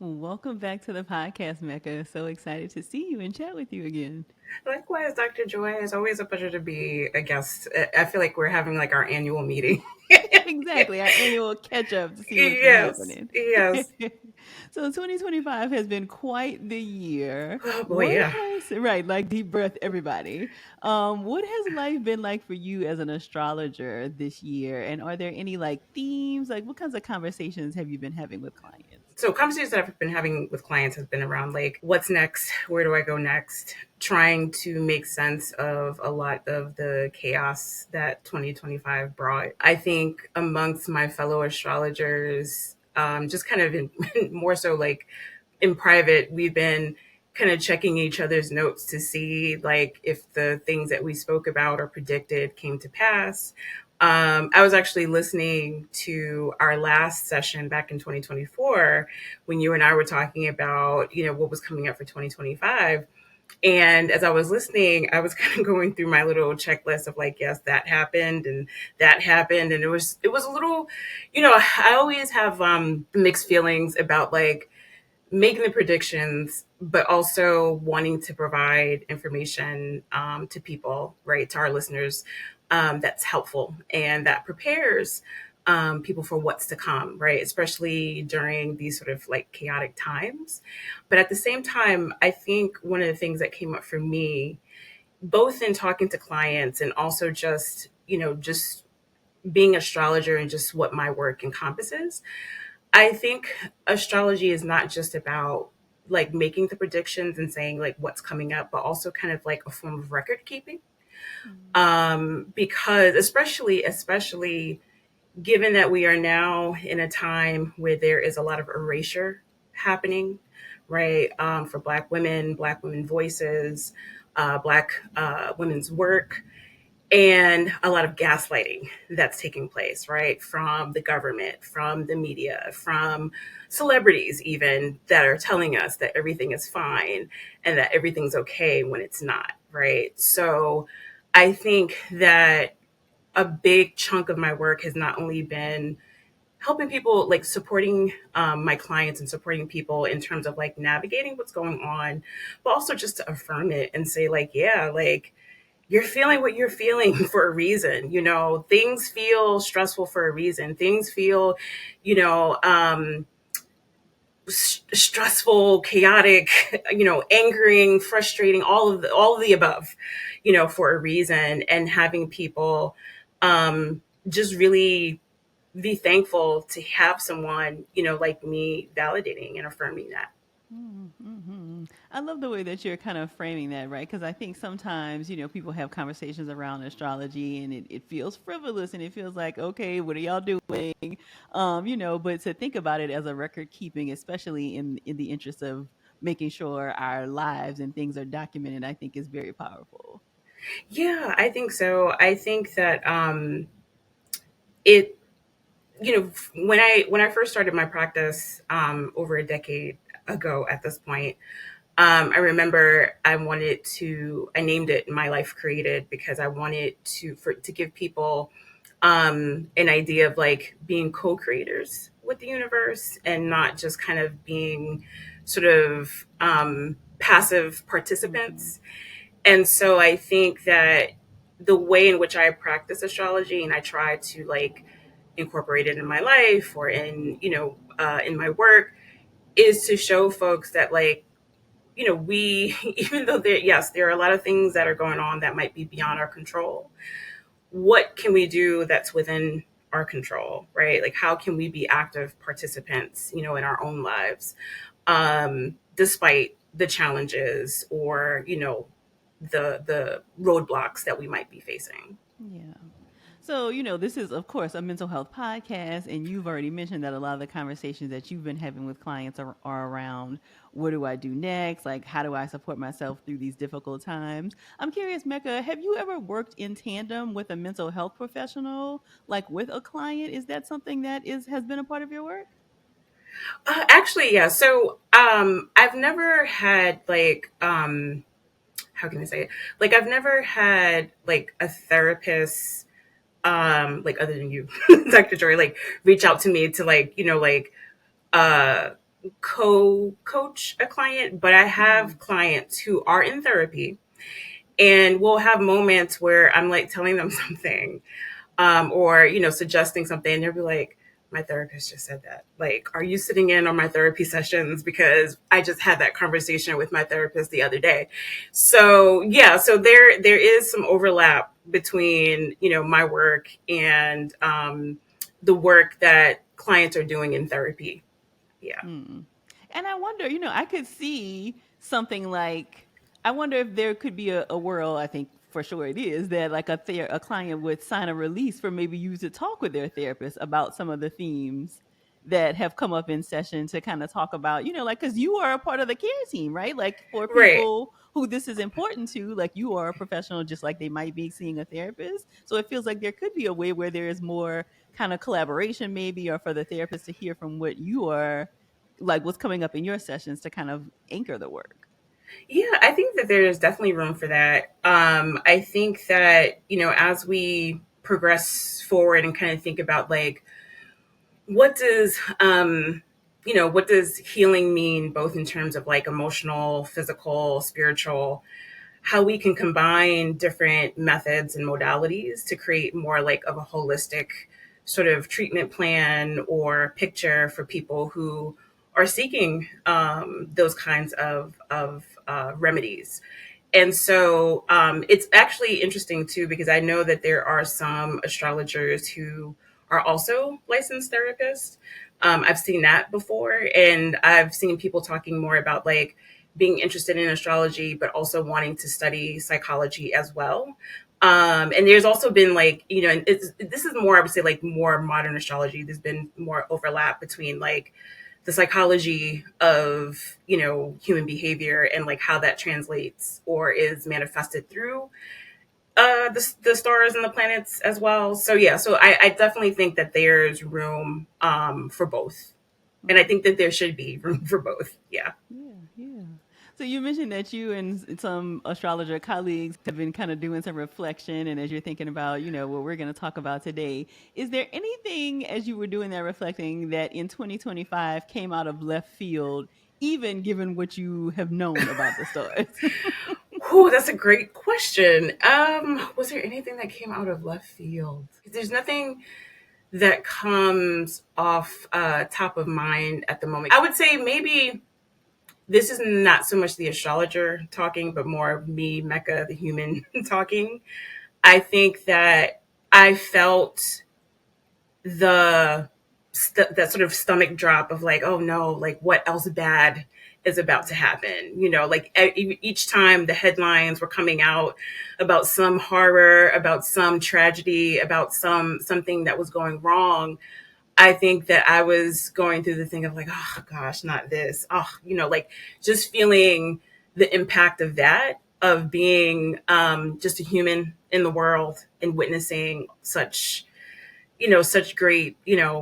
Welcome back to the podcast, Mecca. So excited to see you and chat with you again. Likewise, Dr. Joy. It's always a pleasure to be a guest. I feel like we're having like our annual meeting. Exactly, our annual catch up to see what's been Yes, happening. yes. So 2025 has been quite the year. Oh boy, What yeah. has, right, like deep breath, everybody. What has life been like for you as an astrologer this year? And are there any like themes? Like, what kinds of conversations have you been having with clients? So conversations that I've been having with clients has been around like what's next, where do I go next, trying to make sense of a lot of the chaos that 2025 brought. I think amongst my fellow astrologers, just kind of in, more so like in private, we've been kind of checking each other's notes to see like if the things that we spoke about or predicted came to pass. I was actually listening to our last session back in 2024 when you and I were talking about, what was coming up for 2025. And as I was listening, I was kind of going through my little checklist of like, yes, that happened and that happened. And it was a little, I always have mixed feelings about like making the predictions, but also wanting to provide information to people, right, to our listeners, that's helpful and that prepares people for what's to come, right, especially during these sort of like chaotic times. But at the same time, I think one of the things that came up for me, both in talking to clients and also just being an astrologer and just what my work encompasses, I think astrology is not just about like making the predictions and saying like what's coming up, but also kind of like a form of record keeping. Mm. Because especially given that we are now in a time where there is a lot of erasure happening, right? For Black women voices, Black women's work, and a lot of gaslighting that's taking place, right? From the government, from the media, from celebrities, even that are telling us that everything is fine and that everything's okay when it's not, right? So I think that a big chunk of my work has not only been helping people, like supporting my clients and supporting people in terms of like navigating what's going on, but also just to affirm it and say, like, yeah, like, you're feeling what you're feeling for a reason. Things feel stressful for a reason. Things feel, you know um stressful, chaotic, angering, frustrating, all of the above, for a reason. And having people just really be thankful to have someone, like me, validating and affirming that. Mm-hmm. I love the way that you're kind of framing that, right? Because I think sometimes, people have conversations around astrology and it feels frivolous and it feels like, okay, what are y'all doing? But to think about it as a record keeping, especially in the interest of making sure our lives and things are documented, I think is very powerful. Yeah, I think so. I think that it when I first started my practice over a decade ago at this point, I remember I named it My Life Created because I wanted to give people an idea of like being co-creators with the universe and not just kind of being sort of passive Mm-hmm. participants. And so I think that the way in which I practice astrology and I try to like incorporate it in my life or in my work is to show folks that like, we even though there are a lot of things that are going on that might be beyond our control, what can we do that's within our control, right? Like how can we be active participants, in our own lives, despite the challenges or the roadblocks that we might be facing. Yeah. So, this is, of course, a mental health podcast, and you've already mentioned that a lot of the conversations that you've been having with clients are around what do I do next? Like, how do I support myself through these difficult times? I'm curious, Mecca, have you ever worked in tandem with a mental health professional, like with a client? Is that something that has been a part of your work? Actually, yeah. So I've never had like how can I say it? Like I've never had like a therapist, like other than you, Dr. Joy, like reach out to me to like, uh co-coach a client, but I have clients who are in therapy, and we'll have moments where I'm like telling them something, or suggesting something, and they'll be like, my therapist just said that. Like, are you sitting in on my therapy sessions? Because I just had that conversation with my therapist the other day. So yeah, so there is some overlap between my work and the work that clients are doing in therapy. Yeah. Mm. And I wonder, I could see something like, I wonder if there could be a world, I think for sure it is, that like a client would sign a release for maybe you to talk with their therapist about some of the themes that have come up in session to kind of talk about, like, because you are a part of the care team, right? Like for Right. people who this is important to, like you are a professional just like they might be seeing a therapist. So it feels like there could be a way where there is more kind of collaboration maybe, or for the therapist to hear from what you are like what's coming up in your sessions to kind of anchor the work. Yeah, I think that there's definitely room for that. I think that, as we progress forward and kind of think about like, what does, what does healing mean, both in terms of like emotional, physical, spiritual, how we can combine different methods and modalities to create more like of a holistic sort of treatment plan or picture for people who are seeking those kinds of remedies. And so it's actually interesting too, because I know that there are some astrologers who are also licensed therapists. I've seen that before, and I've seen people talking more about like being interested in astrology, but also wanting to study psychology as well. And there's also been like, and this is more, I would say, like more modern astrology. There's been more overlap between like the psychology of human behavior and like how that translates or is manifested through the stars and the planets as well. So yeah, so I definitely think that there's room for both, and I think that there should be room for both. Yeah. Yeah, yeah. So you mentioned that you and some astrologer colleagues have been kind of doing some reflection, and as you're thinking about, what we're going to talk about today, is there anything as you were doing that reflecting that in 2025 came out of left field, even given what you have known about the stars? Oh, that's a great question. Was there anything that came out of left field? There's nothing that comes off top of mind at the moment. I would say maybe this is not so much the astrologer talking, but more me, Mecca, the human talking. I think that I felt the that sort of stomach drop of like, oh no, like what else bad is about to happen? Like each time the headlines were coming out about some horror, about some tragedy, about something that was going wrong, I think that I was going through the thing of like, oh gosh, not this. Oh, like just feeling the impact of that, of being just a human in the world and witnessing such great,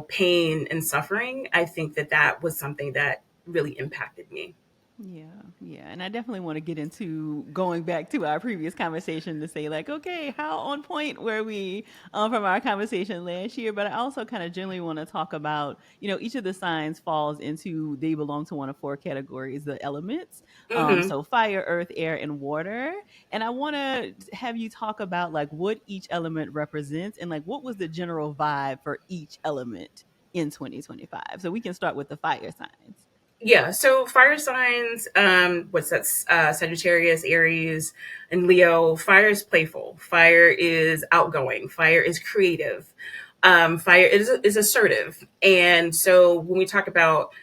pain and suffering. I think that that was something that really impacted me. Yeah, yeah. And I definitely want to get into going back to our previous conversation to say, like, okay, how on point were we from our conversation last year? But I also kind of generally want to talk about, each of the signs falls into, they belong to one of four categories, the elements. Hmm. So fire, earth, air, and water. And I want to have you talk about, like, what each element represents and, like, what was the general vibe for each element in 2025. So we can start with the fire signs. Yeah, so fire signs, what's that? Sagittarius, Aries, and Leo. Fire is playful. Fire is outgoing. Fire is creative. Fire is assertive. And so when we talk about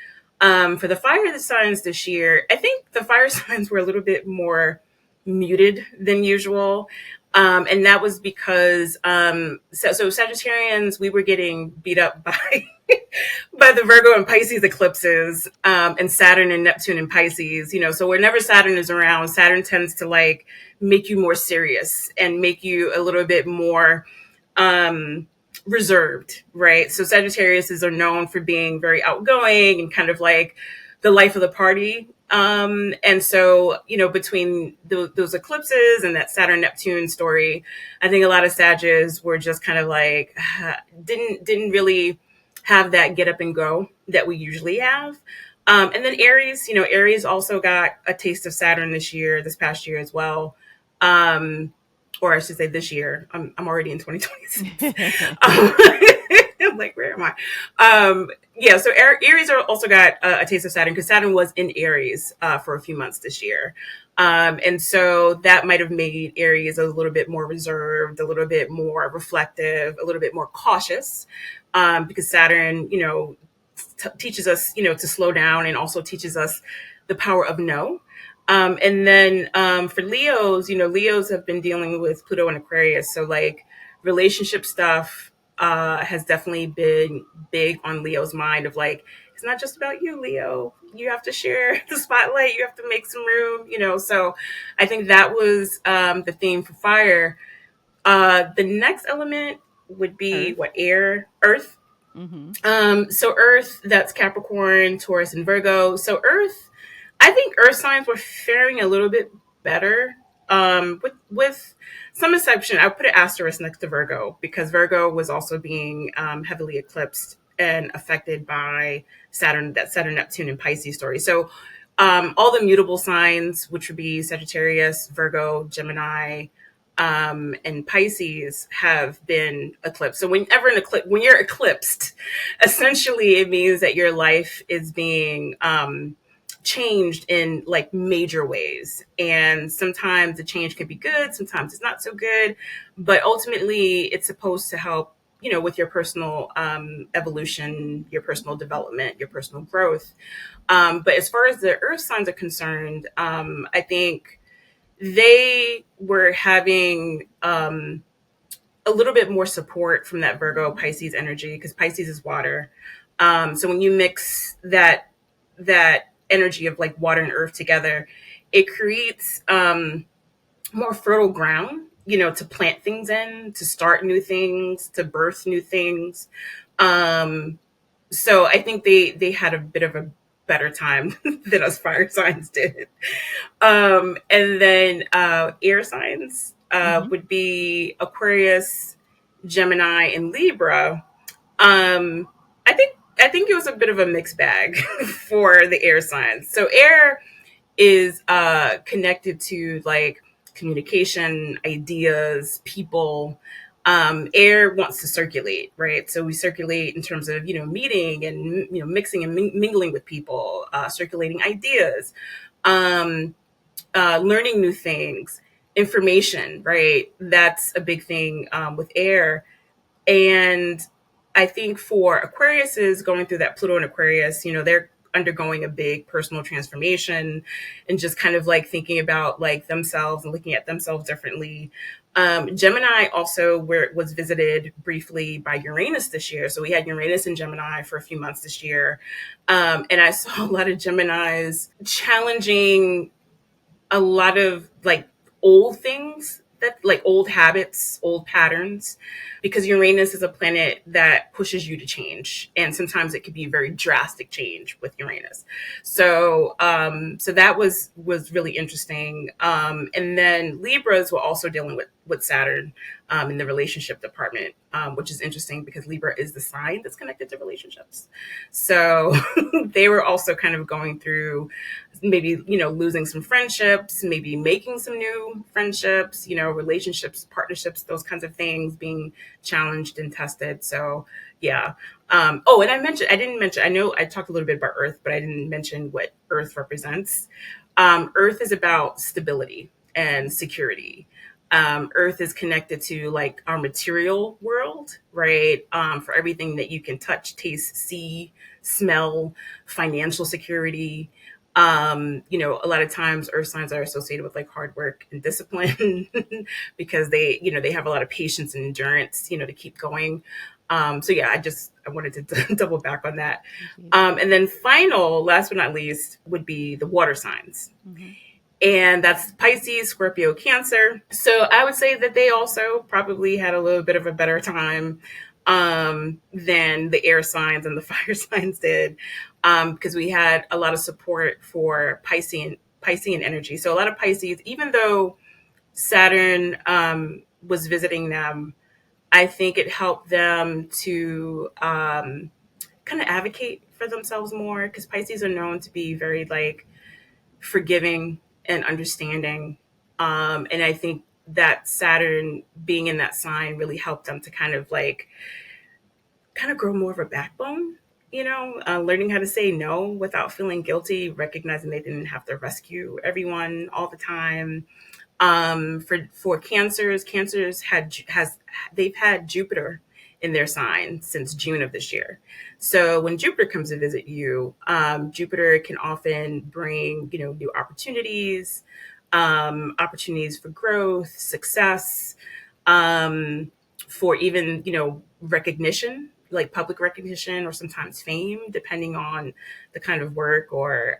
for the fire signs this year, I think the fire signs were a little bit more muted than usual. And that was because so Sagittarians, we were getting beat up by by the Virgo and Pisces eclipses, and Saturn and Neptune and Pisces. So whenever Saturn is around, Saturn tends to like make you more serious and make you a little bit more reserved, right? So Sagittarius are known for being very outgoing and kind of like the life of the party. And so, between those eclipses and that Saturn Neptune story, I think a lot of Sages were just kind of like, didn't really have that get up and go that we usually have. And then Aries, Aries also got a taste of Saturn this past year as well. Um, or I should say this year. I'm already in 2026. I'm like, where am I? Yeah, so Aries also got a taste of Saturn because Saturn was in Aries for a few months this year. And so that might have made Aries a little bit more reserved, a little bit more reflective, a little bit more cautious, because Saturn, teaches us, to slow down, and also teaches us the power of no. And then for Leos, Leos have been dealing with Pluto and Aquarius. So like relationship stuff has definitely been big on Leo's mind of like, it's not just about you, Leo. You have to share the spotlight. You have to make some room, So I think that was the theme for fire. The next element would be Earth. what? Air, Earth. Mm-hmm. So Earth, that's Capricorn, Taurus, and Virgo. So Earth, I think Earth signs were faring a little bit better. With some exception, I put an asterisk next to Virgo because Virgo was also being heavily eclipsed and affected by Saturn, Neptune, and Pisces story. So all the mutable signs, which would be Sagittarius, Virgo, Gemini, and Pisces, have been eclipsed. So when you're eclipsed, essentially it means that your life is being changed in like major ways. And sometimes the change can be good, sometimes it's not so good, but ultimately it's supposed to help, with your personal evolution, your personal development, your personal growth. But as far as the earth signs are concerned, I think they were having a little bit more support from that Virgo Pisces energy because Pisces is water. So when you mix that energy of like water and earth together, it creates more fertile ground, to plant things in, to start new things, to birth new things. So I think they had a bit of a better time than us fire signs did. And then air signs Mm-hmm. would be Aquarius, Gemini, and Libra. Um, I think it was a bit of a mixed bag for the air signs. So air is connected to like communication, ideas, people. Air wants to circulate, right? So we circulate in terms of meeting and mixing and mingling with people, circulating ideas, um, learning new things, information, right? That's a big thing with air. And I think for Aquariuses going through that Pluto and Aquarius, they're undergoing a big personal transformation and just kind of like thinking about like themselves and looking at themselves differently. Gemini also was visited briefly by Uranus this year. So we had Uranus and Gemini for a few months this year. And I saw a lot of Geminis challenging a lot of like old things, that like old habits, old patterns, because Uranus is a planet that pushes you to change, and sometimes it could be very drastic change with Uranus. So that was really interesting. And then Libras were also dealing with Saturn in the relationship department, which is interesting because Libra is the sign that's connected to relationships. So they were also kind of going through maybe losing some friendships, maybe making some new friendships, relationships, partnerships, those kinds of things being challenged and tested. So yeah. Oh, and I didn't mention, I know I talked a little bit about earth, but I didn't mention what earth represents. Earth is about stability and security. Earth is connected to like our material world, right? For everything that you can touch, taste, see, smell, financial security. A lot of times earth signs are associated with like hard work and discipline because they have a lot of patience and endurance, to keep going. So yeah, I wanted to double back on that. And then last but not least, would be the water signs. Mm-hmm. And that's Pisces, Scorpio, Cancer. So I would say that they also probably had a little bit of a better time than the air signs and the fire signs did, because we had a lot of support for Piscean energy. So a lot of Pisces, even though Saturn was visiting them, I think it helped them to kind of advocate for themselves more, because Pisces are known to be very like forgiving and understanding. And I think that Saturn being in that sign really helped them to kind of grow more of a backbone, learning how to say no without feeling guilty, recognizing they didn't have to rescue everyone all the time. For cancers they've had Jupiter in their sign since June of this year. So when Jupiter comes to visit you, Jupiter can often bring new opportunities, opportunities for growth, success, for even recognition, like public recognition, or sometimes fame, depending on the kind of work or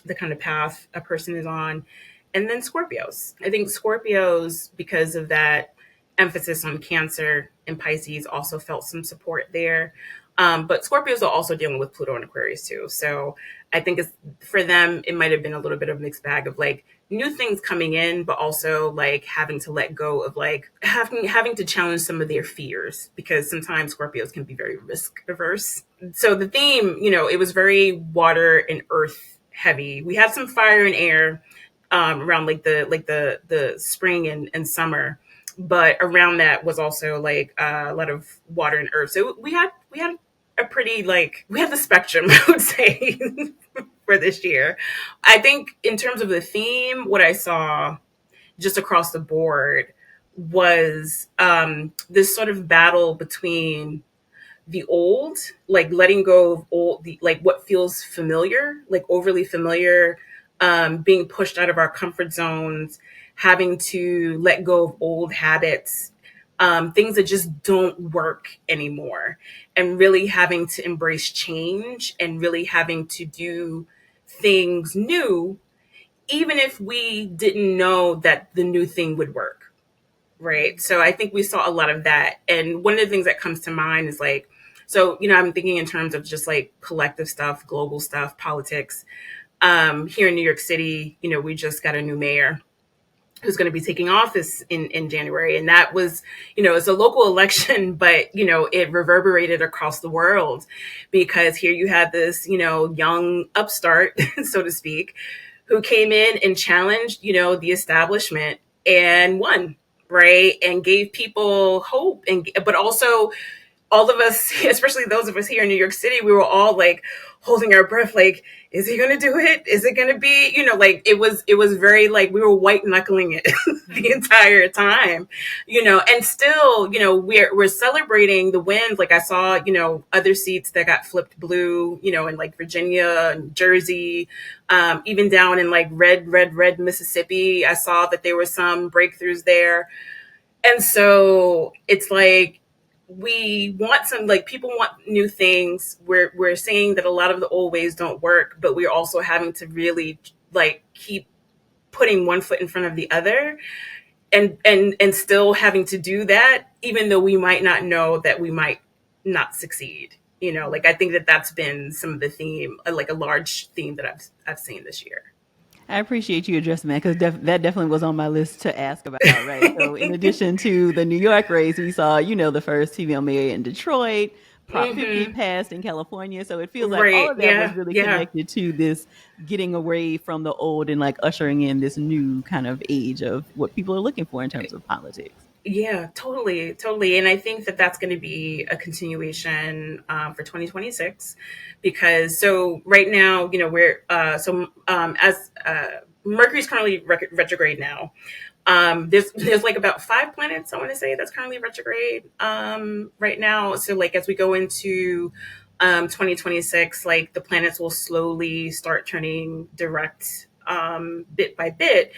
the kind of path a person is on. And then Scorpios. I think Scorpios, because of that emphasis on Cancer and Pisces, also felt some support there. But Scorpios are also dealing with Pluto and Aquarius too. So I think for them, it might have been a little bit of a mixed bag of like new things coming in, but also like having to let go of like having to challenge some of their fears, because sometimes Scorpios can be very risk averse. So the theme, it was very water and earth heavy. We had some fire and air around like the spring and summer, but around that was also like a lot of water and earth. So we had a pretty we had the spectrum, I would say, for this year. I think in terms of the theme, what I saw just across the board was this sort of battle between the old, like letting go of like what feels familiar, like overly familiar, being pushed out of our comfort zones, having to let go of old habits, things that just don't work anymore, and really having to embrace change and really having to do things new, even if we didn't know that the new thing would work. Right. So I think we saw a lot of that. And one of the things that comes to mind is I'm thinking in terms of just like collective stuff, global stuff, politics. Here in New York City, we just got a new mayor who's going to be taking office in January. And that was, it's a local election, but, it reverberated across the world, because here you had this, young upstart, so to speak, who came in and challenged, the establishment and won, right? And gave people hope, but also all of us, especially those of us here in New York City, we were all like holding our breath, like, is he going to do it? Is it going to be, it was very like we were white knuckling it the entire time, and still, we're celebrating the wins. Like I saw, other seats that got flipped blue, in like Virginia and Jersey, even down in like red Mississippi. I saw that there were some breakthroughs there. And so it's like, we want people want new things. We're saying that a lot of the old ways don't work, but we're also having to really like keep putting one foot in front of the other, and still having to do that, even though we might not know that we might not succeed. I think that that's been some of the theme, like a large theme that I've seen this year. I appreciate you addressing that, because that definitely was on my list to ask about, right? So in addition to the New York race, we saw, the first female mayor in Detroit, Prop 50 passed in California. So it feels like all of that was really connected to this getting away from the old and like ushering in this new kind of age of what people are looking for in terms of politics. Yeah, totally. And I think that that's going to be a continuation for 2026, because so right now, we're as Mercury's currently retrograde now. There's like about 5 planets, I want to say, that's currently retrograde right now. So like as we go into 2026, like the planets will slowly start turning direct bit by bit.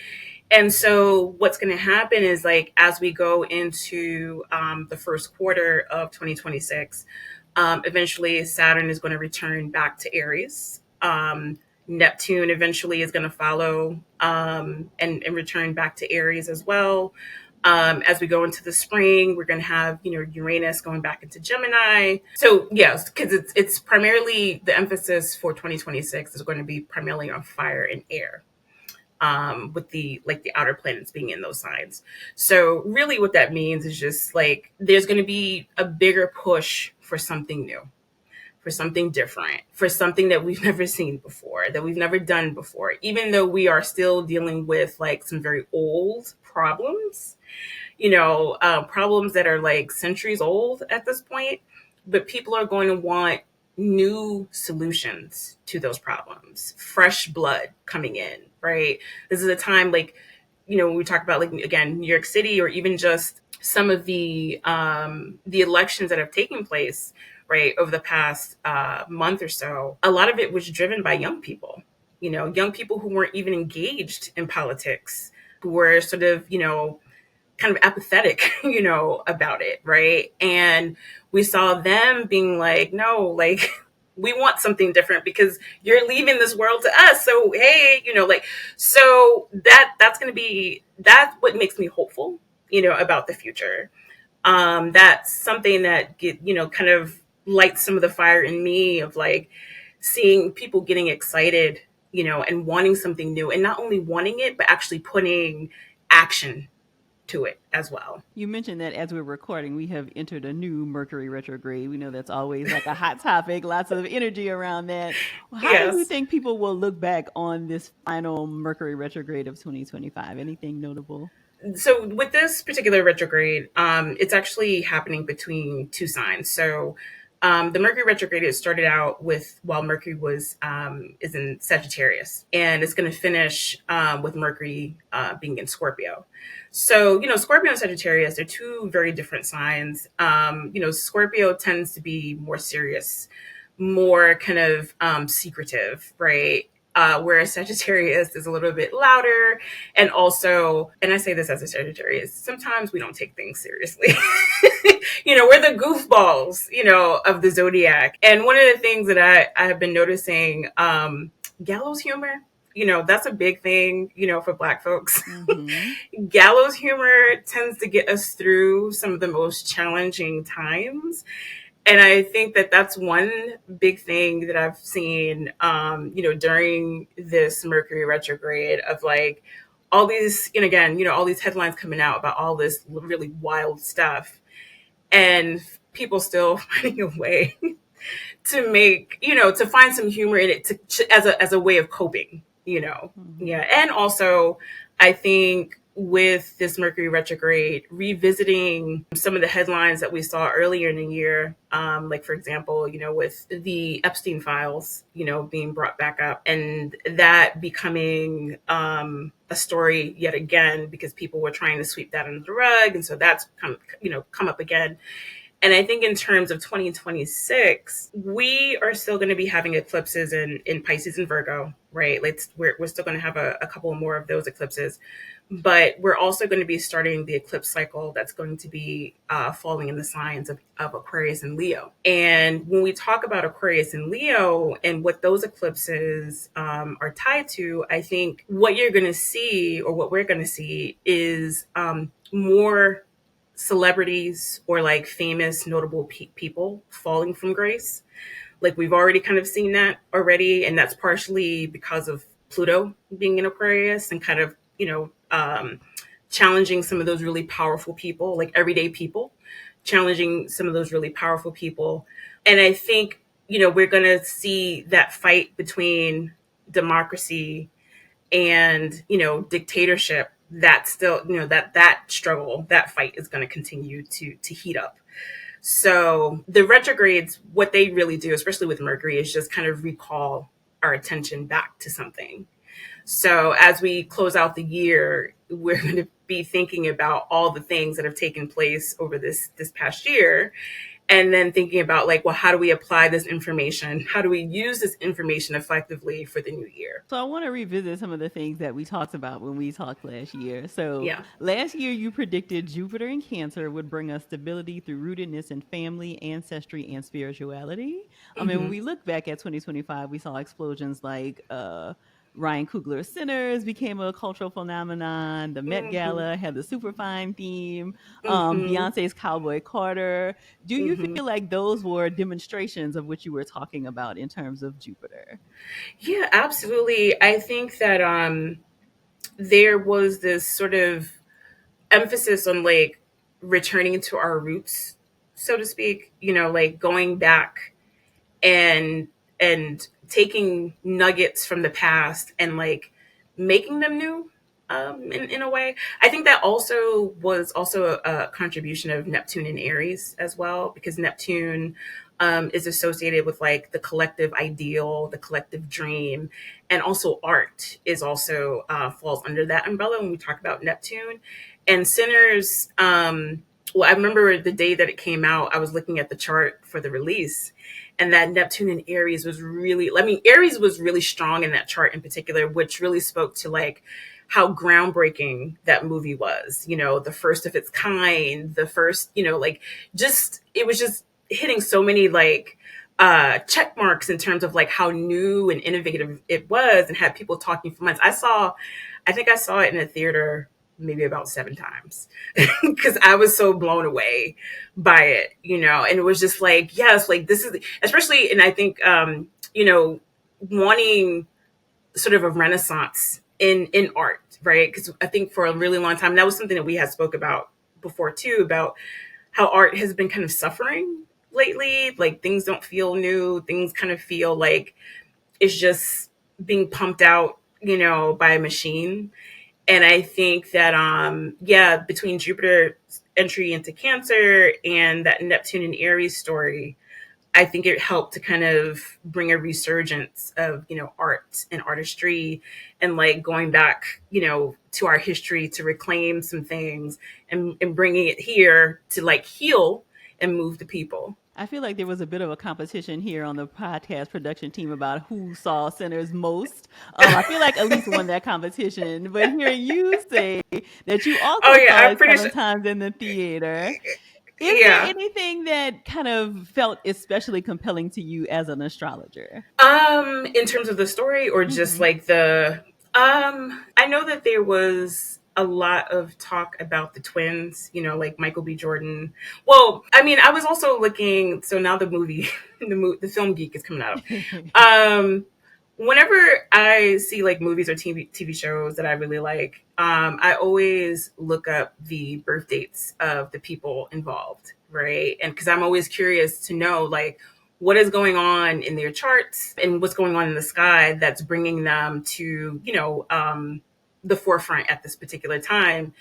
And so what's going to happen is like as we go into the first quarter of 2026, eventually Saturn is going to return back to Aries. Neptune eventually is going to follow and return back to Aries as well. As we go into the spring, we're going to have, Uranus going back into Gemini. So yes, because it's primarily the emphasis for 2026 is going to be primarily on fire and air. With the outer planets being in those signs. So really what that means is just like there's going to be a bigger push for something new, for something different, for something that we've never seen before, that we've never done before, even though we are still dealing with like some very old problems, problems that are like centuries old at this point. But people are going to want new solutions to those problems, fresh blood coming in, right? This is a time like, when we talk about like, again, New York City, or even just some of the elections that have taken place, right, over the past month or so, a lot of it was driven by young people, young people who weren't even engaged in politics, who were sort of, kind of apathetic, about it, right? And we saw them being like, no, like, we want something different because you're leaving this world to us. So, hey, so that's going to be, that's what makes me hopeful, about the future. That's something that kind of lights some of the fire in me of like seeing people getting excited, and wanting something new, and not only wanting it, but actually putting action to it as well. You mentioned that as we're recording, we have entered a new Mercury retrograde. We know that's always like a hot topic, lots of energy around that. How do you Yes. think people will look back on this final Mercury retrograde of 2025? Anything notable? So with this particular retrograde, it's actually happening between two signs. So the Mercury retrograde, it started out with while Mercury is in Sagittarius, and it's going to finish with Mercury being in Scorpio. So Scorpio and Sagittarius, they're two very different signs. Scorpio tends to be more serious, more kind of secretive, right? Whereas Sagittarius is a little bit louder. And also, and I say this as a Sagittarius, sometimes we don't take things seriously. We're the goofballs, of the zodiac. And one of the things that I have been noticing, gallows humor, that's a big thing, for Black folks. Mm-hmm. Gallows humor tends to get us through some of the most challenging times. And I think that that's one big thing that I've seen, during this Mercury retrograde of like all these, and again, all these headlines coming out about all this really wild stuff, and people still finding a way to make, to find some humor in it as a way of coping, Mm-hmm. Yeah. And also, I think with this Mercury retrograde, revisiting some of the headlines that we saw earlier in the year, like for example, with the Epstein files, being brought back up, and that becoming a story yet again because people were trying to sweep that under the rug, and so that's come up again. And I think in terms of 2026, we are still going to be having eclipses in Pisces and Virgo, right? We're still going to have a couple more of those eclipses. But we're also going to be starting the eclipse cycle that's going to be falling in the signs of Aquarius and Leo. And when we talk about Aquarius and Leo and what those eclipses are tied to, I think what you're going to see, or what we're going to see, is more celebrities or like famous notable people falling from grace. Like we've already kind of seen that already, and that's partially because of Pluto being in Aquarius and kind of challenging some of those really powerful people, like everyday people, challenging some of those really powerful people. And I think we're going to see that fight between democracy and dictatorship, that still that struggle, that fight is going to continue to heat up. So the retrogrades, what they really do, especially with Mercury, is just kind of recall our attention back to something. So as we close out the year, we're going to be thinking about all the things that have taken place over this past year, and then thinking about like, well, how do we apply this information? How do we use this information effectively for the new year? So I want to revisit some of the things that we talked about when we talked last year. So Yeah. last year you predicted Jupiter in Cancer would bring us stability through rootedness in family, ancestry, and spirituality. I mean, when we look back at 2025, we saw explosions like Ryan Coogler's Sinners became a cultural phenomenon. The Met Mm-hmm. Gala had the superfine theme. Mm-hmm. Beyonce's Cowboy Carter. Do you Mm-hmm. feel like those were demonstrations of what you were talking about in terms of Jupiter? Yeah, absolutely. I think that there was this sort of emphasis on like returning to our roots, so to speak, like going back and taking nuggets from the past and like making them new, in a way. I think that also was also a contribution of Neptune and Aries as well, because Neptune is associated with like the collective ideal, the collective dream, and also art is also falls under that umbrella when we talk about Neptune. And Sinners, well, I remember the day that it came out, I was looking at the chart for the release, and that Neptune and Aries was really, I mean, Aries was really strong in that chart in particular, which really spoke to like how groundbreaking that movie was, you know, the first of its kind, the first, you know, like just, it was just hitting so many like check marks in terms of like how new and innovative it was and had people talking for months. I think I saw it in a theater maybe about 7 times because I was so blown away by it, you know, and it was just like, yes, like this is, especially, and I think, you know, wanting sort of a renaissance in art, right? Because I think for a really long time, that was something that we had spoke about before too, about how art has been kind of suffering lately. Like things don't feel new. Things kind of feel like it's just being pumped out, you know, by a machine. And I think that, yeah, between Jupiter's entry into Cancer and that Neptune and Aries story, I think it helped to kind of bring a resurgence of, you know, art and artistry and like going back, you know, to our history to reclaim some things and bringing it here to like heal and move the people. I feel like there was a bit of a competition here on the podcast production team about who saw Sinners most. I feel like Elise won that competition, but hearing you say that you also Oh yeah, saw I'm it pretty 7 sure. times in the theater, is there Yeah. anything that kind of felt especially compelling to you as an astrologer? In terms of the story or just Hmm. like the I know that there was a lot of talk about the twins, you know, like Michael B. Jordan. Well, I mean, I was also looking, so now the movie the film geek is coming out. Um Whenever I see like movies or TV shows that I really like, I always look up the birth dates of the people involved, right? And because I'm always curious to know like what is going on in their charts and what's going on in the sky that's bringing them to, you know, the forefront at this particular time.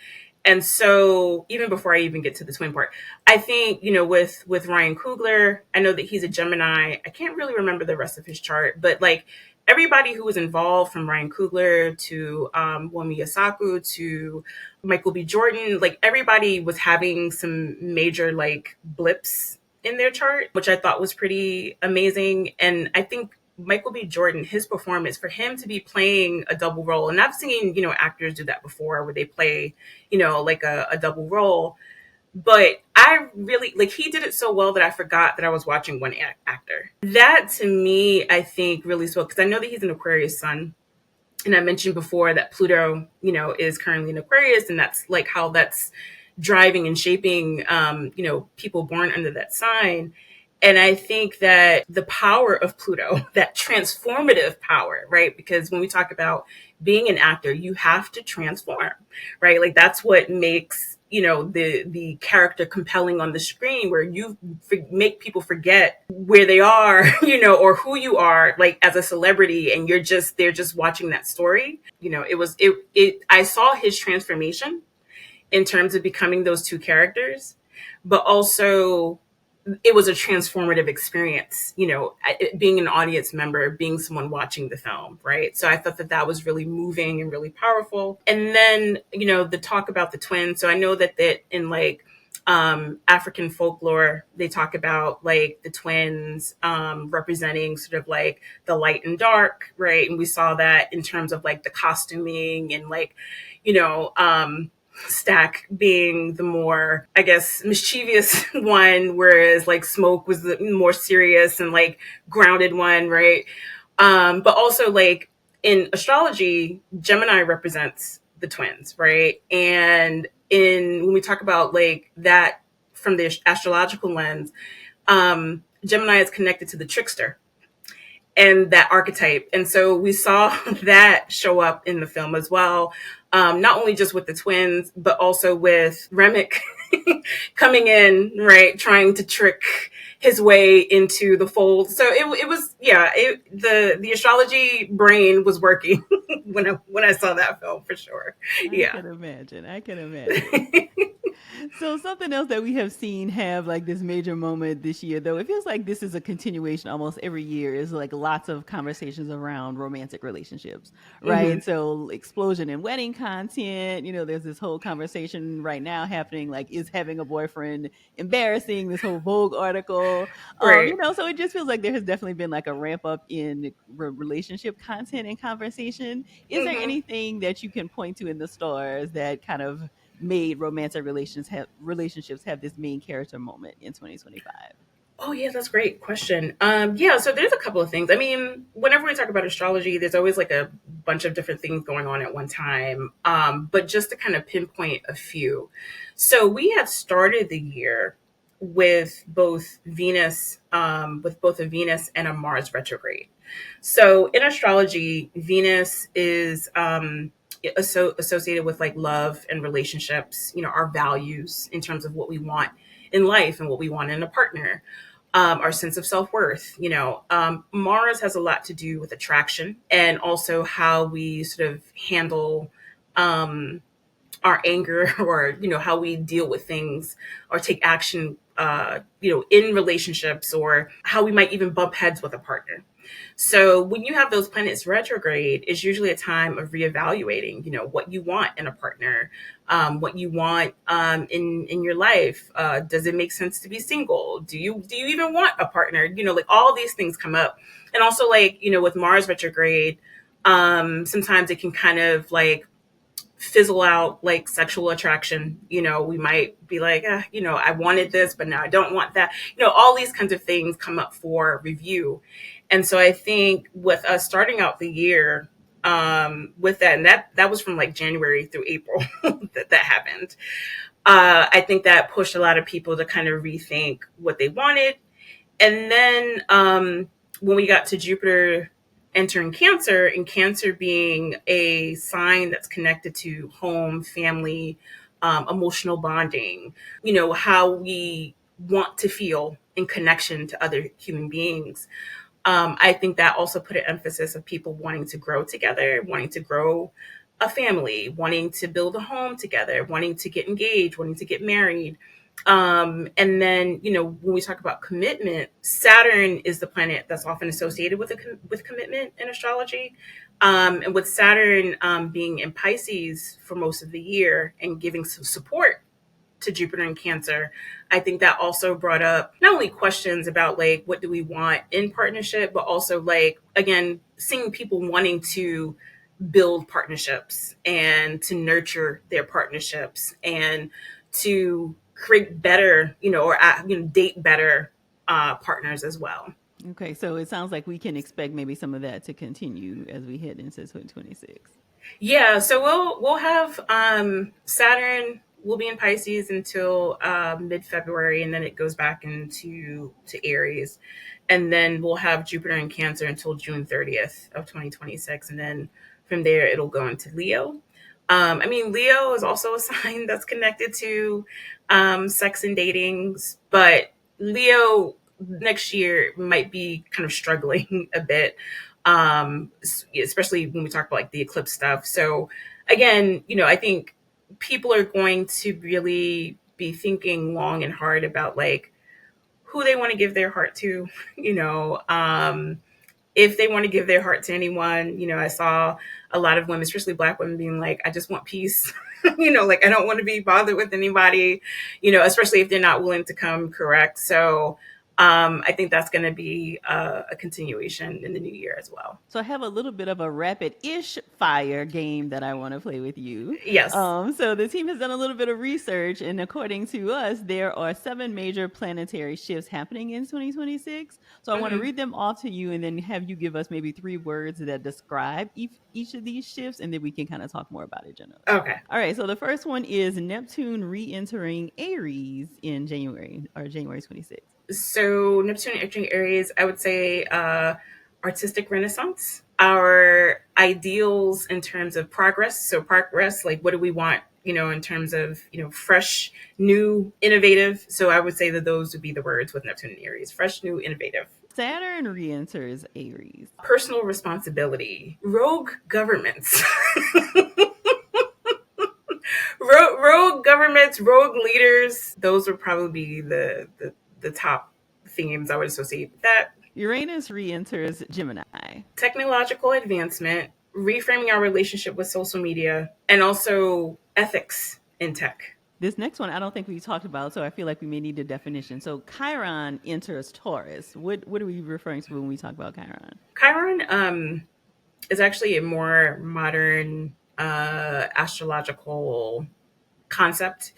And so even before I even get to the twin part, I think, you know, with Ryan Coogler, I know that he's a Gemini. I can't really remember the rest of his chart, but like everybody who was involved, from Ryan Coogler to Wami Yasaku to Michael B. Jordan, like everybody was having some major like blips in their chart, which I thought was pretty amazing. And I think Michael B. Jordan, his performance, for him to be playing a double role, and I've seen, you know, actors do that before where they play, you know, like a double role. But I really, like, he did it so well that I forgot that I was watching one actor. That to me, I think really spoke, because I know that he's an Aquarius sun. And I mentioned before that Pluto, you know, is currently in Aquarius, and that's like how that's driving and shaping, you know, people born under that sign. And I think that the power of Pluto, that transformative power, right? Because when we talk about being an actor, you have to transform, right? Like that's what makes, you know, the character compelling on the screen, where you make people forget where they are, you know, or who you are, like as a celebrity, and they're just watching that story. You know, it I saw his transformation in terms of becoming those two characters, but also it was a transformative experience, you know, being an audience member, being someone watching the film, right? So I thought that that was really moving and really powerful. And then, you know, the talk about the twins. So I know that in like African folklore, they talk about like the twins representing sort of like the light and dark, right? And we saw that in terms of like the costuming and like, you know, Stack being the more, I guess, mischievous one, whereas like Smoke was the more serious and like grounded one, right? But also like in astrology, Gemini represents the twins, right? And when we talk about like that from the astrological lens, Gemini is connected to the trickster and that archetype. And so we saw that show up in the film as well. Not only just with the twins, but also with Remick coming in, right, trying to trick his way into the fold. So it was, yeah, the astrology brain was working when I saw that film for sure. I Yeah. can imagine. I can imagine. So something else that we have seen have like this major moment this year, though it feels like this is a continuation almost every year, is like lots of conversations around romantic relationships, Hmm. right? So explosion in wedding content. There's this whole conversation right now happening, like, is having a boyfriend embarrassing? This whole Vogue article, Right. so it just feels like there has definitely been like a ramp up in relationship content and conversation. Is there Hmm. anything that you can point to in the stars that kind of made romantic relationships have this main character moment in 2025? Oh yeah, that's a great question. Yeah, so there's a couple of things. I mean, whenever we talk about astrology, there's always like a bunch of different things going on at one time. But just to kind of pinpoint a few, so we have started the year with both a Venus and a Mars retrograde. So in astrology, Venus is associated with like love and relationships. Our values in terms of what we want in life and what we want in a partner, our sense of self worth. Mars has a lot to do with attraction and also how we sort of handle um, our anger or how we deal with things or take action in relationships, or how we might even bump heads with a partner. So when you have those planets retrograde, it's usually a time of reevaluating, what you want in a partner, what you want in your life. Does it make sense to be single? Do you even want a partner? Like all these things come up, and also like with Mars retrograde, sometimes it can kind of like fizzle out like sexual attraction. We might be like, I wanted this, but now I don't want that. All these kinds of things come up for review. And so I think with us starting out the year with that, and that was from like January through April that happened. I think that pushed a lot of people to kind of rethink what they wanted. And then when we got to Jupiter entering Cancer, and Cancer being a sign that's connected to home, family, emotional bonding, how we want to feel in connection to other human beings. I think that also put an emphasis of people wanting to grow together, wanting to grow a family, wanting to build a home together, wanting to get engaged, wanting to get married. And then, when we talk about commitment, Saturn is the planet that's often associated with commitment in astrology. And with Saturn being in Pisces for most of the year and giving some support to Jupiter and Cancer, I think that also brought up not only questions about like what do we want in partnership, but also like again seeing people wanting to build partnerships and to nurture their partnerships and to create better, or date better partners as well. Okay, so it sounds like we can expect maybe some of that to continue as we head into 2026. Yeah, so we'll have Saturn will be in Pisces until mid February, and then it goes back to Aries, and then we'll have Jupiter in Cancer until June 30th of 2026, and then from there it'll go into Leo. I mean, Leo is also a sign that's connected to sex and dating, but Leo next year might be kind of struggling a bit, especially when we talk about like the eclipse stuff. So again, I think people are going to really be thinking long and hard about like who they want to give their heart to, you know, if they want to give their heart to anyone. I saw a lot of women, especially Black women, being like, I just want peace. Like I don't want to be bothered with anybody, especially if they're not willing to come correct. So I think that's going to be a continuation in the new year as well. So I have a little bit of a rapid-ish fire game that I want to play with you. Yes. So the team has done a little bit of research, and according to us, there are 7 major planetary shifts happening in 2026. So I want to Hmm. read them off to you, and then have you give us maybe 3 words that describe each of these shifts, and then we can kind of talk more about it generally. Okay. All right. So the first one is Neptune re-entering Aries in January 26th. So Neptune entering Aries, I would say artistic renaissance, our ideals in terms of progress. So progress, like what do we want in terms of, fresh, new, innovative. So I would say that those would be the words with Neptune and Aries: fresh, new, innovative. Saturn re-enters Aries. Personal responsibility, rogue governments. Rogue governments, rogue leaders. Those would probably be the top themes I would associate with that. Uranus re-enters Gemini. Technological advancement, reframing our relationship with social media, and also ethics in tech. This next one I don't think we talked about, so I feel like we may need a definition. So Chiron enters Taurus. What are we referring to when we talk about Chiron? Chiron is actually a more modern astrological concept,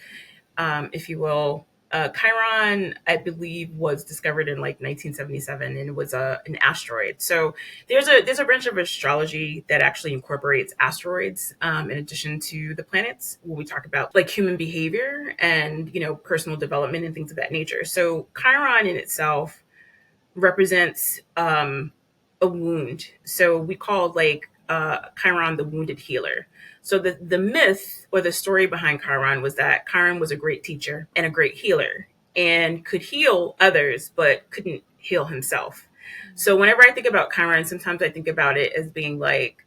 if you will. Chiron, I believe, was discovered in like 1977, and it was an asteroid. So there's a branch of astrology that actually incorporates asteroids in addition to the planets, when we talk about like human behavior and personal development and things of that nature. So Chiron in itself represents a wound. So we call like Chiron the wounded healer. So the myth or the story behind Chiron was that Chiron was a great teacher and a great healer and could heal others, but couldn't heal himself. So whenever I think about Chiron, sometimes I think about it as being like,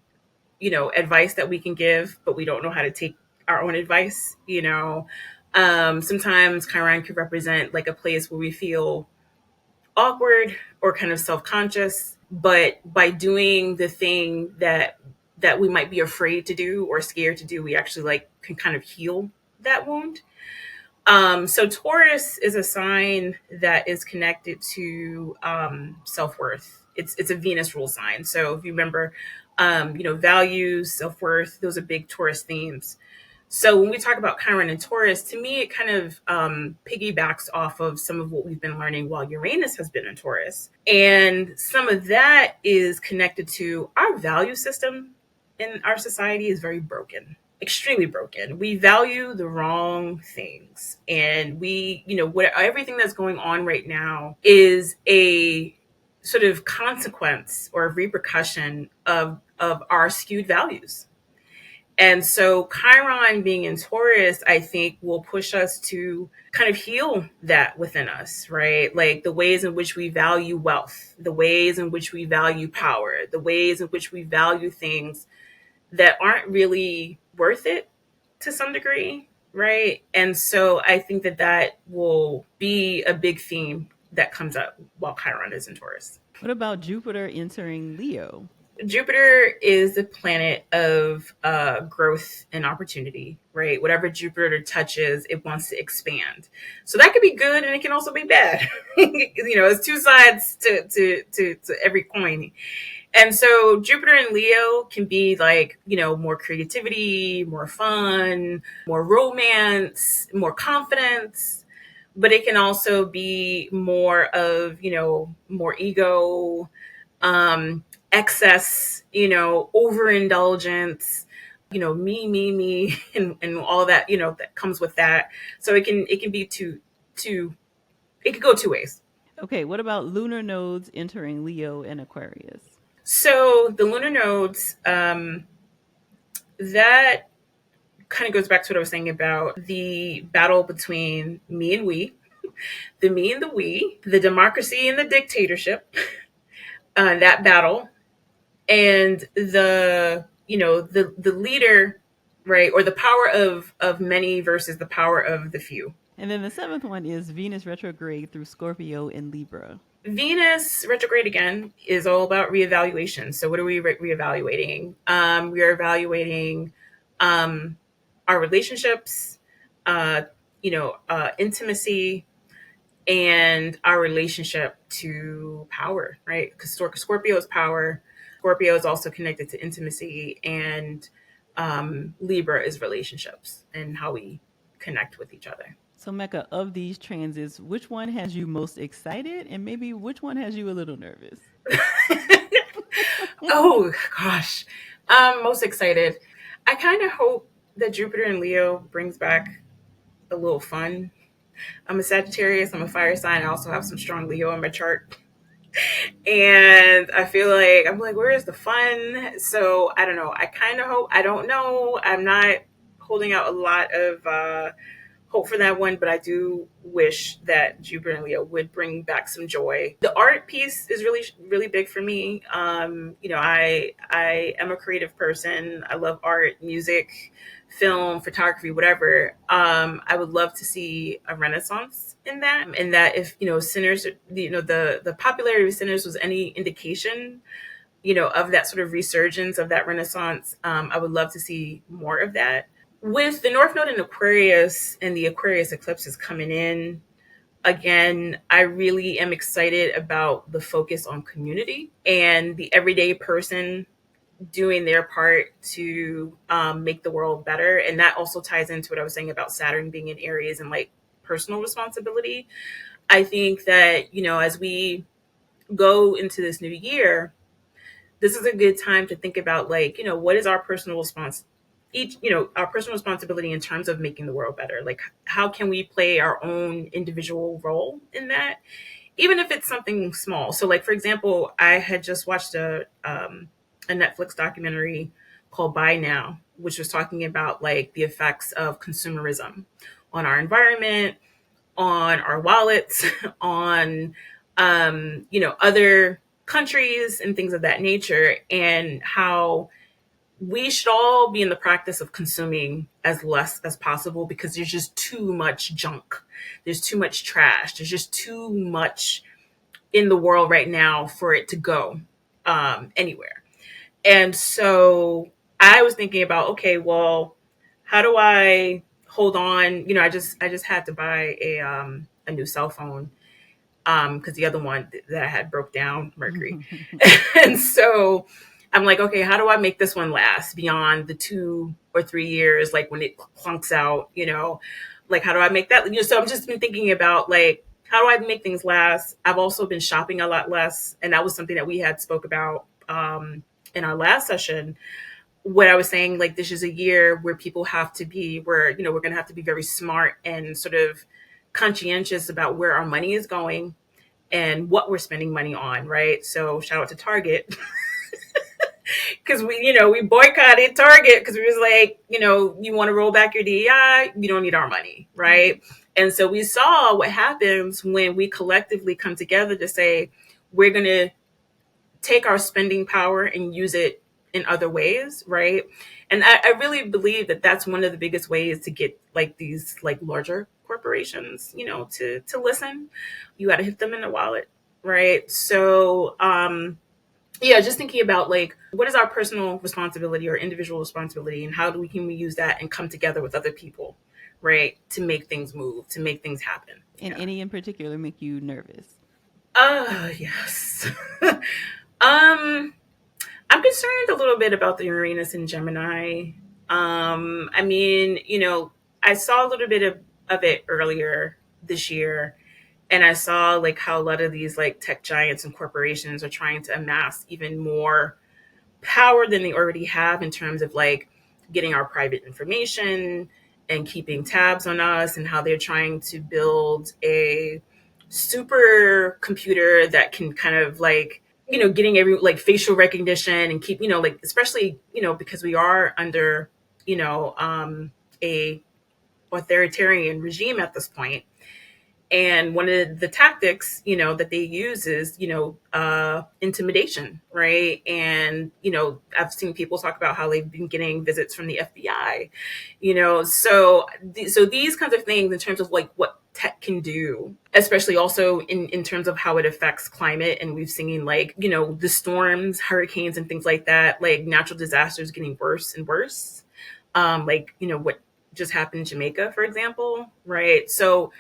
advice that we can give, but we don't know how to take our own advice. Sometimes Chiron could represent like a place where we feel awkward or kind of self-conscious, but by doing the thing that we might be afraid to do or scared to do, we actually like can kind of heal that wound. So Taurus is a sign that is connected to self-worth. It's a Venus rule sign. So if you remember, values, self-worth, those are big Taurus themes. So when we talk about Chiron and Taurus, to me, it kind of piggybacks off of some of what we've been learning while Uranus has been in Taurus. And some of that is connected to our value system in our society is very broken, extremely broken. We value the wrong things. And we, everything that's going on right now is a sort of consequence or repercussion of our skewed values. And so Chiron being in Taurus, I think, will push us to kind of heal that within us, right? Like the ways in which we value wealth, the ways in which we value power, the ways in which we value things that aren't really worth it to some degree, right? And so I think that will be a big theme that comes up while Chiron is in Taurus. What about Jupiter entering Leo? Jupiter is the planet of growth and opportunity, right? Whatever Jupiter touches, it wants to expand. So that could be good, and it can also be bad. It's two sides to every coin. And so Jupiter in Leo can be like, more creativity, more fun, more romance, more confidence. But it can also be more of, more ego, excess, overindulgence, me, and all that, that comes with that. So it can be it could go two ways. Okay, what about lunar nodes entering Leo and Aquarius? So the lunar nodes, that kind of goes back to what I was saying about the battle between me and we, the me and the we, the democracy and the dictatorship, that battle, and the leader, right, or the power of many versus the power of the few. And then the seventh one is Venus retrograde through Scorpio and Libra. Venus retrograde again is all about reevaluation. So what are we reevaluating? We are evaluating our relationships, intimacy, and our relationship to power, right? Because Scorpio is power. Scorpio is also connected to intimacy, and Libra is relationships and how we connect with each other. So Mecca, of these transits, which one has you most excited, and maybe which one has you a little nervous? Oh gosh, most excited. I kind of hope that Jupiter in Leo brings back a little fun. I'm a Sagittarius. I'm a fire sign. I also have some strong Leo in my chart. And I feel like, I'm like, where is the fun? So I don't know. I kind of hope, I don't know. I'm not holding out a lot of hope for that one, but I do wish that Jupiter and Leo would bring back some joy. The art piece is really, really big for me. I am a creative person. I love art, music, film, photography, whatever. I would love to see a renaissance in that, and that if Sinners, the popularity of Sinners was any indication, of that sort of resurgence of that renaissance. I would love to see more of that. With the North Node in Aquarius and the Aquarius eclipses coming in, again, I really am excited about the focus on community and the everyday person doing their part to make the world better. And that also ties into what I was saying about Saturn being in Aries and like personal responsibility. I think that, as we go into this new year, this is a good time to think about like, what is our personal response our personal responsibility in terms of making the world better. Like, how can we play our own individual role in that, even if it's something small? So, like, for example, I had just watched a Netflix documentary called Buy Now, which was talking about like the effects of consumerism on our environment, on our wallets, on other countries and things of that nature, and how we should all be in the practice of consuming as less as possible, because there's just too much junk. There's too much trash. There's just too much in the world right now for it to go anywhere. And so I was thinking about, okay, well, how do I hold on? I just had to buy a new cell phone because the other one that I had broke down, Mercury. And so I'm like, okay, how do I make this one last beyond the 2 or 3 years? Like when it clunks out, like how do I make that? So I've just been thinking about like, how do I make things last? I've also been shopping a lot less. And that was something that we had spoke about in our last session. What I was saying, like, this is a year where people have to be, we're going to have to be very smart and sort of conscientious about where our money is going and what we're spending money on, right? So shout out to Target. Because we boycotted Target because we was like, you want to roll back your DEI, you don't need our money, right? And so we saw what happens when we collectively come together to say, we're going to take our spending power and use it in other ways, right? And I really believe that that's one of the biggest ways to get like these like larger corporations, to listen. You got to hit them in the wallet, right? So, just thinking about like, what is our personal responsibility or individual responsibility, and how can we use that and come together with other people, right, to make things move, to make things happen. And any in particular make you nervous? Yes. I'm concerned a little bit about the Uranus in Gemini. I mean, I saw a little bit of it earlier this year. And I saw like how a lot of these like tech giants and corporations are trying to amass even more power than they already have in terms of like getting our private information and keeping tabs on us, and how they're trying to build a super computer that can kind of like, getting every like facial recognition and keep, like, especially, because we are under, a authoritarian regime at this point. And one of the tactics, that they use is, intimidation, right? And, I've seen people talk about how they've been getting visits from the FBI, so these kinds of things in terms of like what tech can do, especially also in terms of how it affects climate. And we've seen like, the storms, hurricanes and things like that, like natural disasters getting worse and worse. Like, what just happened in Jamaica, for example, right? So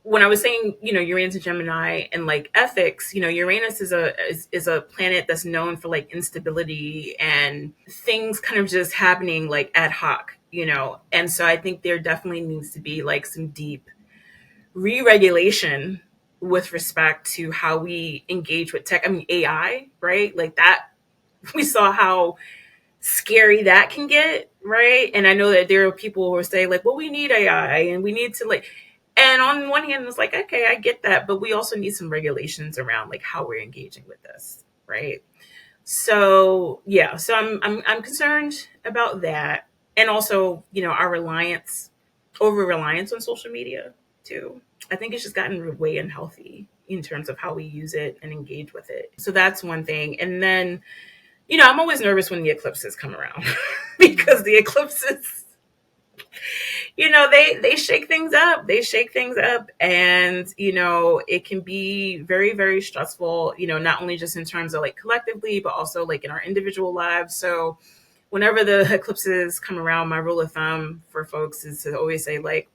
when I was saying, Uranus and Gemini and like ethics, Uranus is a planet that's known for like instability and things kind of just happening like ad hoc, and so I think there definitely needs to be like some deep re-regulation with respect to how we engage with tech. I mean, AI, right? Like that, we saw how scary that can get, right? And I know that there are people who say like, well, we need AI and we need to like, and on one hand, it's like, okay, I get that, but we also need some regulations around like how we're engaging with this, right? So yeah, so I'm concerned about that. And also, our over reliance on social media too. I think it's just gotten way unhealthy in terms of how we use it and engage with it. So that's one thing. And then, I'm always nervous when the eclipses come around because the eclipses, they shake things up. They shake things up. And, it can be very, very stressful, not only just in terms of like collectively, but also like in our individual lives. So whenever the eclipses come around, my rule of thumb for folks is to always say, like,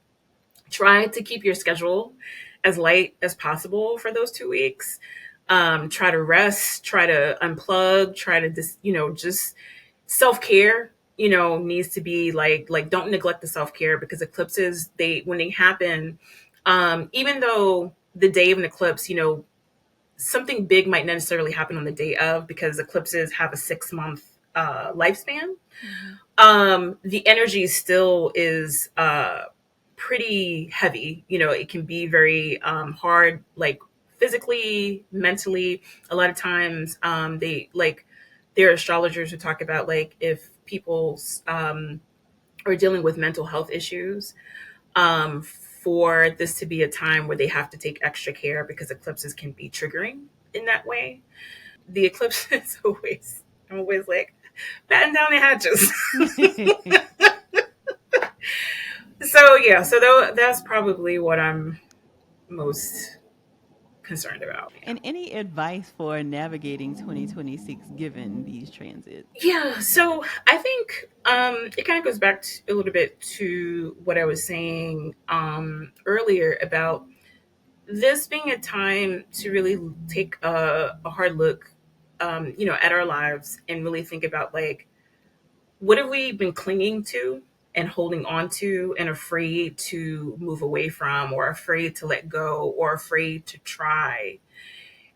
try to keep your schedule as light as possible for those 2 weeks. Try to rest, try to unplug, try to just self-care, needs to be like don't neglect the self-care, because eclipses, when they happen, even though the day of an eclipse, something big might not necessarily happen on the day of, because eclipses have a 6-month lifespan. The energy still is pretty heavy. It can be very hard, like physically, mentally. A lot of times, there are astrologers who talk about, like, if people are dealing with mental health issues, for this to be a time where they have to take extra care, because eclipses can be triggering in that way. The eclipse is I'm always like, batten down the hatches. That's probably what I'm most concerned about. And any advice for navigating 2026 given these transits? Yeah, so I think it kind of goes back a little bit to what I was saying earlier about this being a time to really take a hard look, at our lives, and really think about, like, what have we been clinging to and holding on to and afraid to move away from, or afraid to let go, or afraid to try,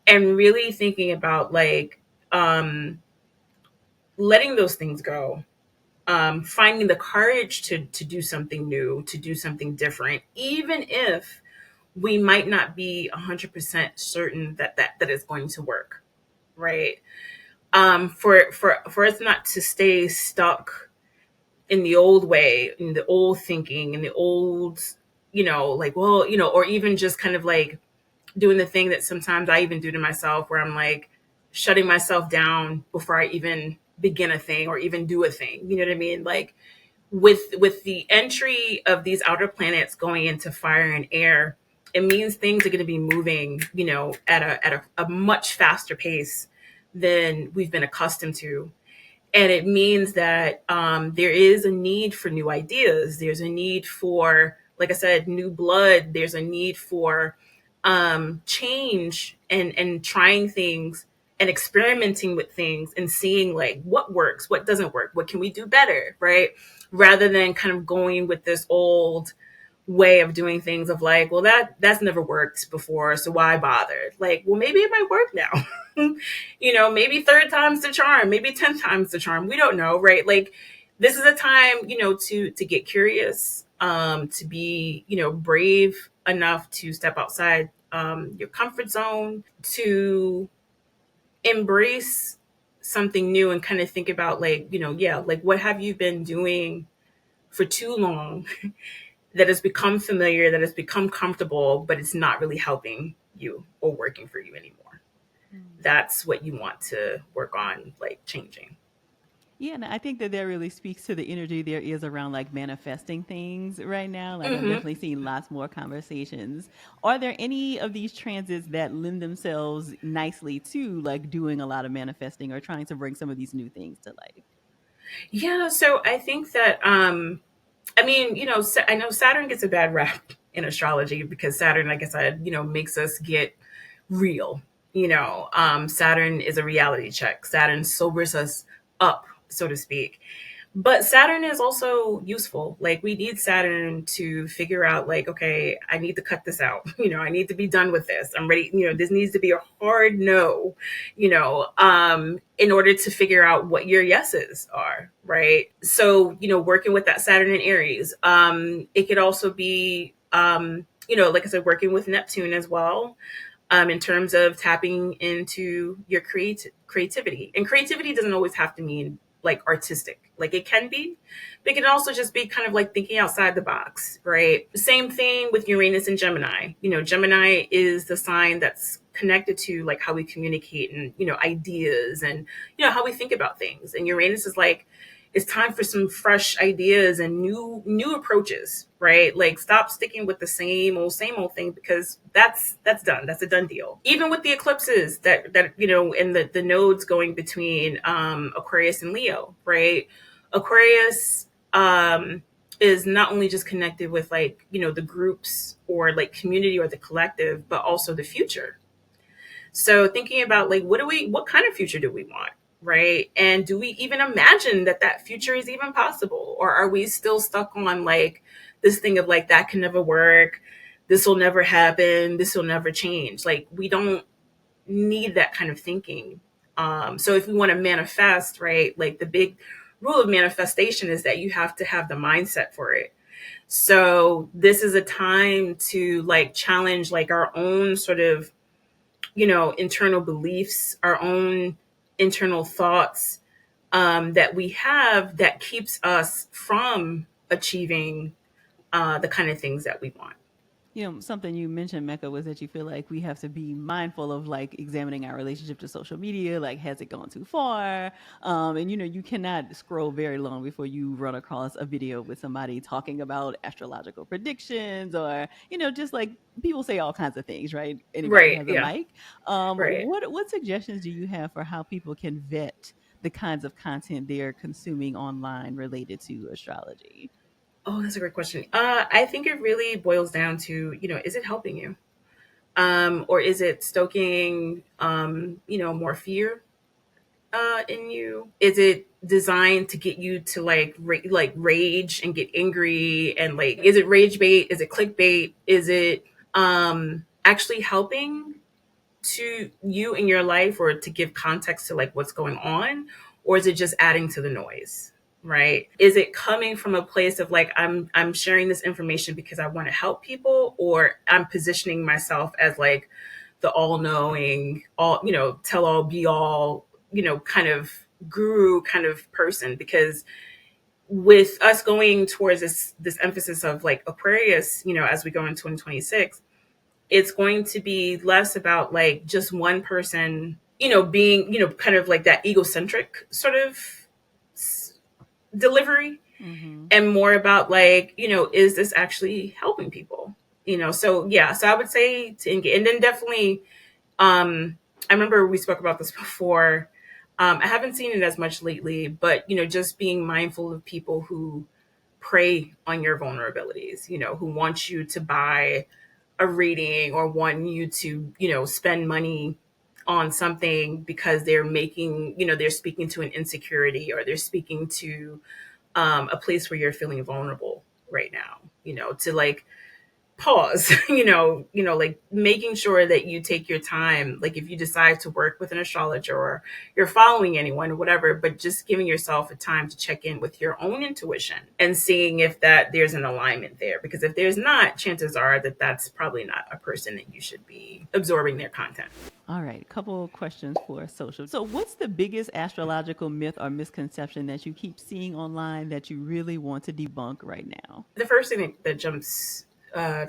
and really thinking about, like, letting those things go, finding the courage to do something new, to do something different, even if we might not be 100% certain that is going to work, right? For us not to stay stuck in the old way, in the old thinking, in the old, like, well, or even just kind of like doing the thing that sometimes I even do to myself, where I'm like shutting myself down before I even begin a thing or even do a thing. You know what I mean? Like, with the entry of these outer planets going into fire and air, it means things are going to be moving, at a much faster pace than we've been accustomed to. And it means that there is a need for new ideas. There's a need for, like I said, new blood. There's a need for change, and trying things and experimenting with things and seeing, like, what works, what doesn't work, what can we do better, right? Rather than kind of going with this old way of doing things of, like, well, that's never worked before, so why bother? Like, well, maybe it might work now. Maybe third time's the charm, maybe 10 times the charm. We don't know, right? Like, this is a time, to get curious, to be, brave enough to step outside your comfort zone, to embrace something new, and kind of think about, like, like, what have you been doing for too long that has become familiar, that has become comfortable, but it's not really helping you or working for you anymore. That's what you want to work on, like, changing. Yeah, and I think that really speaks to the energy there is around like manifesting things right now. Like, I'm definitely seeing lots more conversations. Are there any of these transits that lend themselves nicely to like doing a lot of manifesting or trying to bring some of these new things to life? Yeah, so I think that I mean, I know Saturn gets a bad rap in astrology, because Saturn, like I said, makes us get real. Saturn is a reality check. Saturn sobers us up, so to speak. But Saturn is also useful. Like, we need Saturn to figure out, like, okay, I need to cut this out. I need to be done with this. I'm ready. This needs to be a hard no, in order to figure out what your yeses are. Right. So, working with that Saturn in Aries, it could also be, like I said, working with Neptune as well. In terms of tapping into your creativity. And creativity doesn't always have to mean like artistic. Like it can be, but it can also just be kind of like thinking outside the box, right? Same thing with Uranus and Gemini. You know, Gemini is the sign that's connected to like how we communicate and, you know, ideas and, you know, how we think about things. And Uranus is like, it's time for some fresh ideas and new approaches, right? Like stop sticking with the same old thing, because that's done. That's a done deal. Even with the eclipses that you know, and the nodes going between Aquarius and Leo, right? Aquarius is not only just connected with like, you know, the groups or like community or the collective, but also the future. So thinking about like, what kind of future do we want? Right. And do we even imagine that future is even possible? Or are we still stuck on like this thing of like, that can never work. This will never happen. This will never change. Like we don't need that kind of thinking. So if we want to manifest, right, like the big rule of manifestation is that you have to have the mindset for it. So this is a time to like challenge like our own sort of, you know, internal beliefs, our own internal thoughts that we have that keeps us from achieving the kind of things that we want. You know, something you mentioned, Mecca, was that you feel like we have to be mindful of like examining our relationship to social media. Like, has it gone too far? And you know, you cannot scroll very long before you run across a video with somebody talking about astrological predictions, or you know, just like people say all kinds of things, right? Anybody Right. has a Yeah. mic. Right. What suggestions do you have for how people can vet the kinds of content they're consuming online related to astrology? Oh, that's a great question. I think it really boils down to, you know, is it helping you? Or is it stoking, you know, more fear in you? Is it designed to get you to like like rage and get angry and like, is it rage bait? Is it clickbait? Is it actually helping to you in your life or to give context to like what's going on? Or is it just adding to the noise? Right? Is it coming from a place of like, I'm sharing this information because I want to help people, or I'm positioning myself as like the all knowing, all, you know, tell all be all, you know, kind of guru kind of person? Because with us going towards this emphasis of like Aquarius, you know, as we go in 2026, it's going to be less about like just one person, you know, being, you know, kind of like that egocentric sort of delivery, Mm-hmm. and more about like, you know, is this actually helping people? You know, so yeah, so I would say to engage, and then definitely, I remember we spoke about this before. I haven't seen it as much lately, but you know, just being mindful of people who prey on your vulnerabilities, you know, who want you to buy a reading or want you to, you know, spend money on something because they're making, you know, they're speaking to an insecurity, or they're speaking to a place where you're feeling vulnerable right now, you know, to like pause, you know, like making sure that you take your time. Like if you decide to work with an astrologer or you're following anyone or whatever, but just giving yourself a time to check in with your own intuition and seeing if that there's an alignment there. Because if there's not, chances are that that's probably not a person that you should be absorbing their content. All right, couple questions for social. So, what's the biggest astrological myth or misconception that you keep seeing online that you really want to debunk right now? The first thing that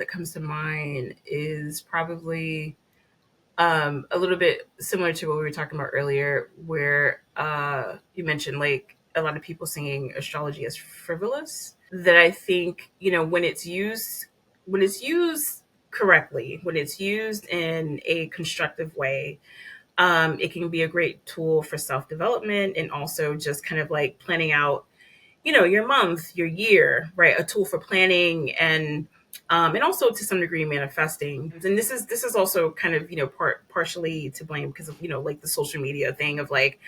comes to mind is probably a little bit similar to what we were talking about earlier, where you mentioned like a lot of people seeing astrology as frivolous. That I think, you know, when it's used correctly, when it's used in a constructive way, it can be a great tool for self development, and also just kind of like planning out, you know, your month, your year, right? A tool for planning and also to some degree manifesting. And this is also kind of, you know, partially to blame because of, you know, like the social media thing of like,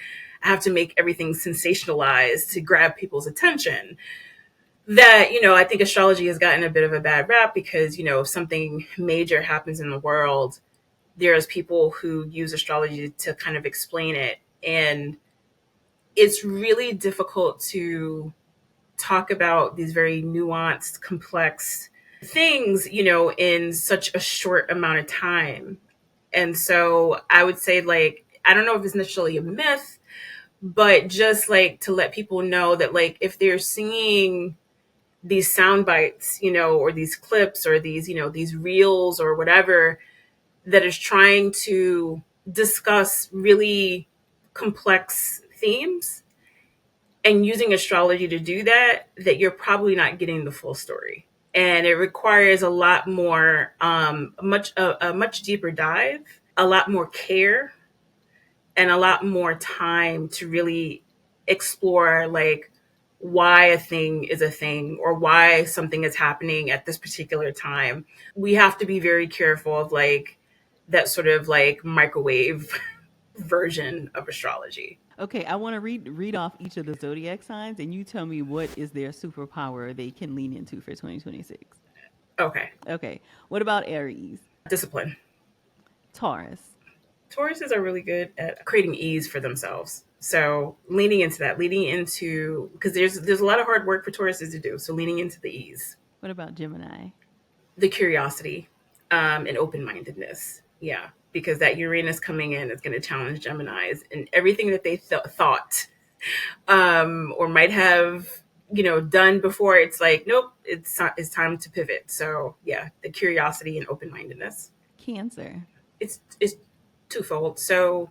I have to make everything sensationalized to grab people's attention. That, you know, I think astrology has gotten a bit of a bad rap because, you know, if something major happens in the world, there's people who use astrology to kind of explain it. And it's really difficult to talk about these very nuanced, complex things, you know, in such a short amount of time. And so I would say, like, I don't know if it's necessarily a myth, but just like to let people know that like if they're seeing these sound bites, or these clips or these, these reels or whatever that is trying to discuss really complex themes and using astrology to do that, that you're probably not getting the full story. And it requires a lot more, a much deeper dive, a lot more care, and a lot more time to really explore like why a thing is a thing or why something is happening at this particular time. We have to be very careful of like that sort of like microwave version of astrology. Okay, I want to read off each of the zodiac signs, and you tell me what is their superpower they can lean into for 2026. Okay. Okay, what about Aries? Discipline. Taurus? Tauruses are really good at creating ease for themselves. So leaning into that, leaning into, because there's a lot of hard work for Tauruses to do. So leaning into the ease, What about Gemini? the curiosity, and open mindedness. Yeah, because that Uranus coming in is going to challenge Geminis and everything that they thought, or might have done before. It's like nope, it's time to pivot. So yeah, the curiosity and open mindedness. Cancer? It's twofold. So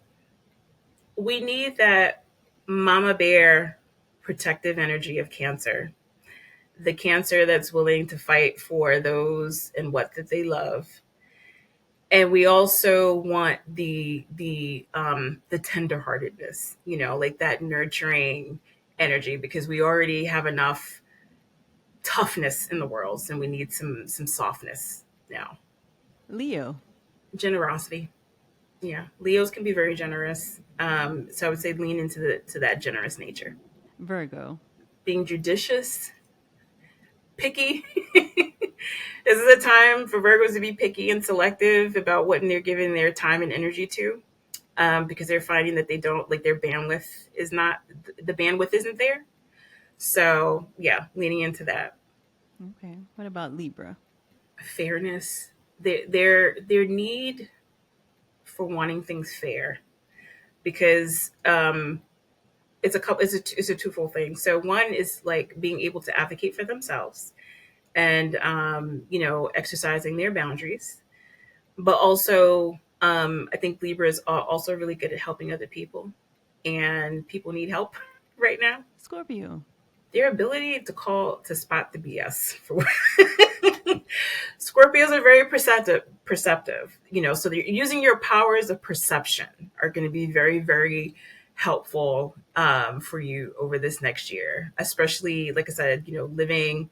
we need that mama bear protective energy of Cancer, the Cancer that's willing to fight for those and what that they love. And we also want the tenderheartedness, like that nurturing energy, because we already have enough toughness in the world, and we need some softness now. Leo? Generosity. Yeah, Leos can be very generous. So I would say lean into to that generous nature. Virgo? Being judicious, picky. This is a time for Virgos to be picky and selective about what they're giving their time and energy to, because they're finding that they don't like their bandwidth is not the bandwidth isn't there. So yeah, leaning into that. Okay, what about Libra? Fairness, their need for wanting things fair, because it's a twofold thing. So one is like being able to advocate for themselves and exercising their boundaries, but also I think Libras are also really good at helping other people, and people need help right now. Scorpio? Their ability to spot the BS for Scorpios are very perceptive, so they're using your powers of perception are going to be very, very helpful for you over this next year, especially, like I said, living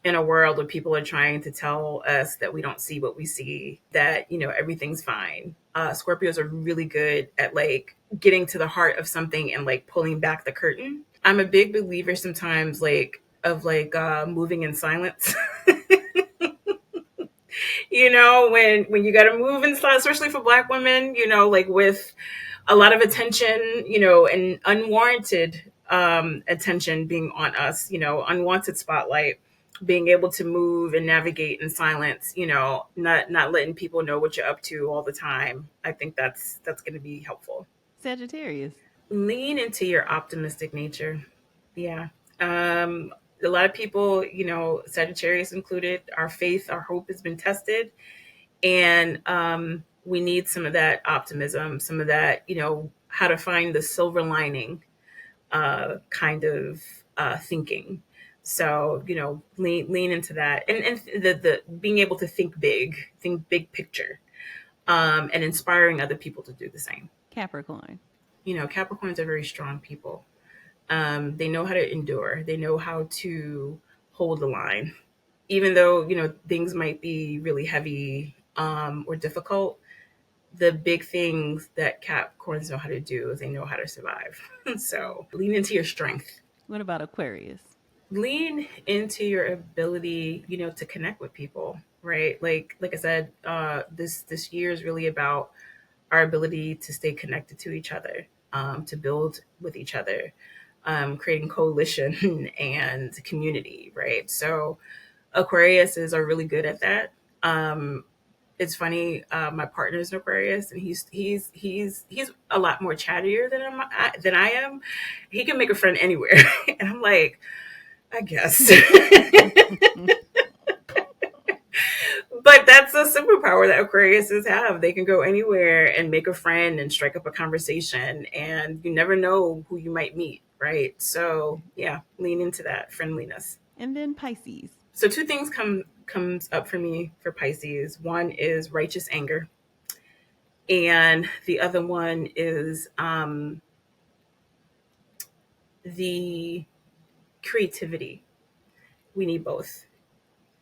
in a world where people are trying to tell us that we don't see what we see, that, everything's fine. Scorpios are really good at like getting to the heart of something and like pulling back the curtain. I'm a big believer sometimes moving in silence. When you got to move in silence, especially for Black women, like with a lot of attention, and unwarranted attention being on us, unwanted spotlight, being able to move and navigate in silence, not letting people know what you're up to all the time. I think that's going to be helpful. Sagittarius? Lean into your optimistic nature. Yeah. A lot of people, Sagittarius included, our faith, our hope has been tested. And we need some of that optimism, some of that, how to find the silver lining kind of thinking. So, lean into that. And the being able to think big picture, and inspiring other people to do the same. Capricorn? Capricorns are very strong people. They know how to endure. They know how to hold the line. Even though, things might be really heavy or difficult, the big things that Capricorns know how to do is they know how to survive. So lean into your strength. What about Aquarius? Lean into your ability, to connect with people, right? Like I said, this year is really about our ability to stay connected to each other, to build with each other, creating coalition and community, right? So Aquariuses are really good at that. It's funny. My partner is an Aquarius, and he's a lot more chattier than I am. He can make a friend anywhere, and I'm like, I guess. But that's a superpower that Aquariuses have. They can go anywhere and make a friend and strike up a conversation, and you never know who you might meet, right? So yeah, lean into that friendliness. And then Pisces. So two things comes up for me for Pisces. One is righteous anger, and the other one is the creativity. We need both.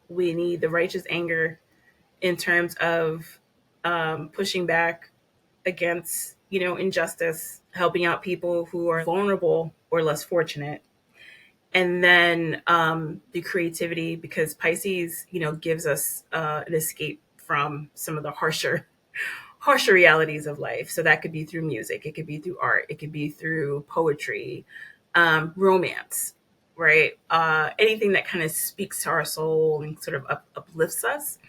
We need the righteous anger in terms of pushing back against, injustice, helping out people who are vulnerable or less fortunate. And then the creativity, because Pisces, gives us an escape from some of the harsher realities of life. So that could be through music, it could be through art, it could be through poetry, romance, right? Anything that kind of speaks to our soul and sort of uplifts us.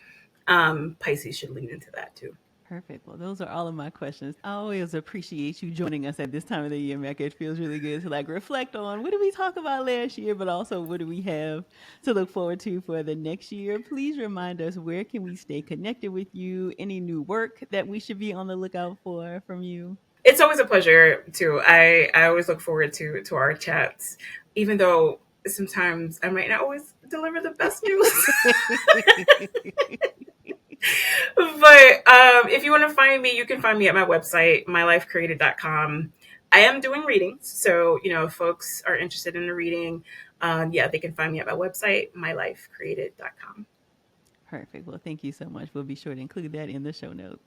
Pisces should lean into that too. Perfect. Well, those are all of my questions. I always appreciate you joining us at this time of the year, Mecca. It feels really good to like reflect on what did we talk about last year, but also what do we have to look forward to for the next year. Please remind us, where can we stay connected with you? Any new work that we should be on the lookout for from you? It's always a pleasure too. I always look forward to our chats, even though sometimes I might not always deliver the best news. But if you want to find me, you can find me at my website, mylifecreated.com. I am doing readings. So, if folks are interested in a reading, yeah, they can find me at my website, mylifecreated.com. Perfect. Well, thank you so much. We'll be sure to include that in the show notes.